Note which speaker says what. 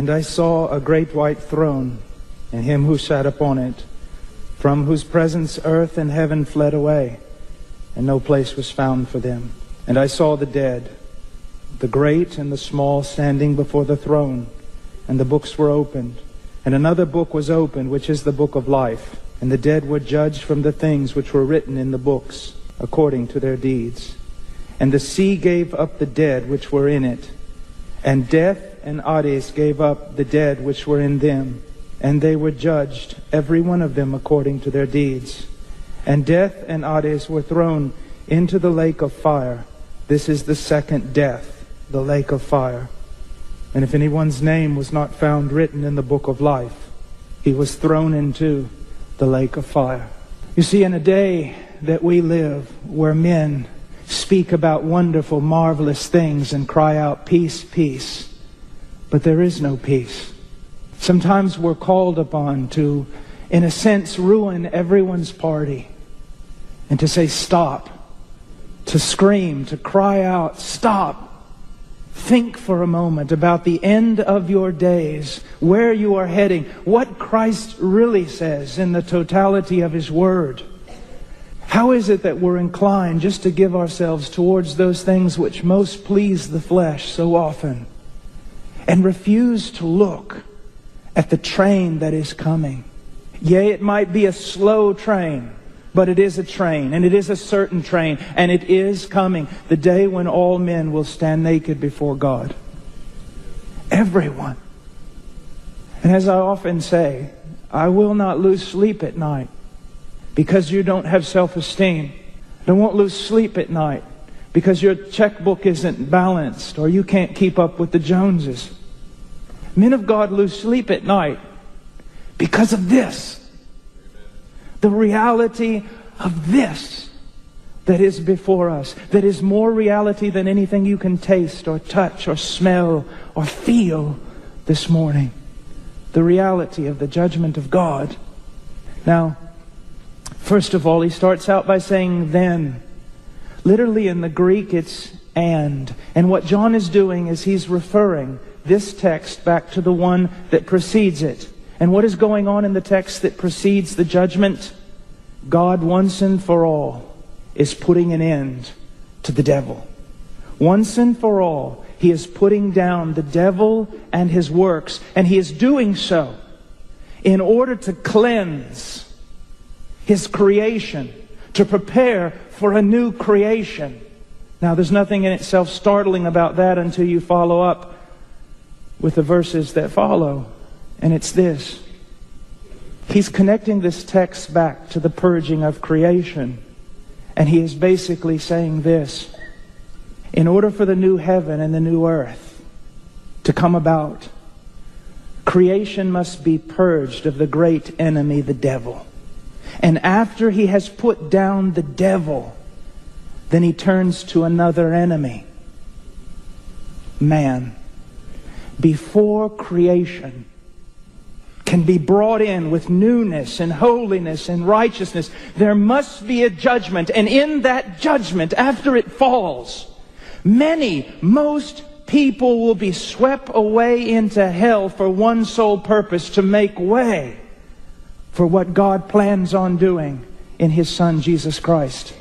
Speaker 1: And I saw a great white throne, and him who sat upon it, from whose presence earth and heaven fled away, and no place was found for them. And I saw the dead, the great and the small, standing before the throne, and the books were opened. And another book was opened, which is the book of life. And the dead were judged from the things which were written in the books, according to their deeds. And the sea gave up the dead which were in it, and death and Hades gave up the dead which were in them. And they were judged, every one of them according to their deeds. And death and Hades were thrown into the lake of fire. This is the second death, the lake of fire. And if anyone's name was not found written in the book of life, he was thrown into the lake of fire. You see, in a day that we live where men speak about wonderful, marvelous things and cry out, peace, peace, but there is no peace. Sometimes we're called upon to, in a sense, ruin everyone's party and to say stop, to scream, to cry out, stop. Think for a moment about the end of your days, where you are heading, what Christ really says in the totality of His Word. How is it that we're inclined just to give ourselves towards those things which most please the flesh so often, and refuse to look at the train that is coming? Yea, it might be a slow train, but it is a train, and it is a certain train, and it is coming. The day when all men will stand naked before God. Everyone. And as I often say, I will not lose sleep at night because you don't have self-esteem. I won't lose sleep at night because your checkbook isn't balanced or you can't keep up with the Joneses. Men of God lose sleep at night because of this. The reality of this that is before us, that is more reality than anything you can taste or touch or smell or feel this morning. The reality of the judgment of God. Now, first of all, he starts out by saying then. Literally in the Greek it's and. And what John is doing is he's referring this text back to the one that precedes it. And what is going on in the text that precedes the judgment? God once and for all is putting an end to the devil. Once and for all, He is putting down the devil and his works. And He is doing so in order to cleanse His creation, to prepare for a new creation. Now, there's nothing in itself startling about that until you follow up with the verses that follow. And it's this. He's connecting this text back to the purging of creation. And he is basically saying this. In order for the new heaven and the new earth to come about, creation must be purged of the great enemy, the devil. And after He has put down the devil, then He turns to another enemy, man. Before creation can be brought in with newness and holiness and righteousness, there must be a judgment. And in that judgment, after it falls, most people will be swept away into hell for one sole purpose: to make way for what God plans on doing in His Son, Jesus Christ.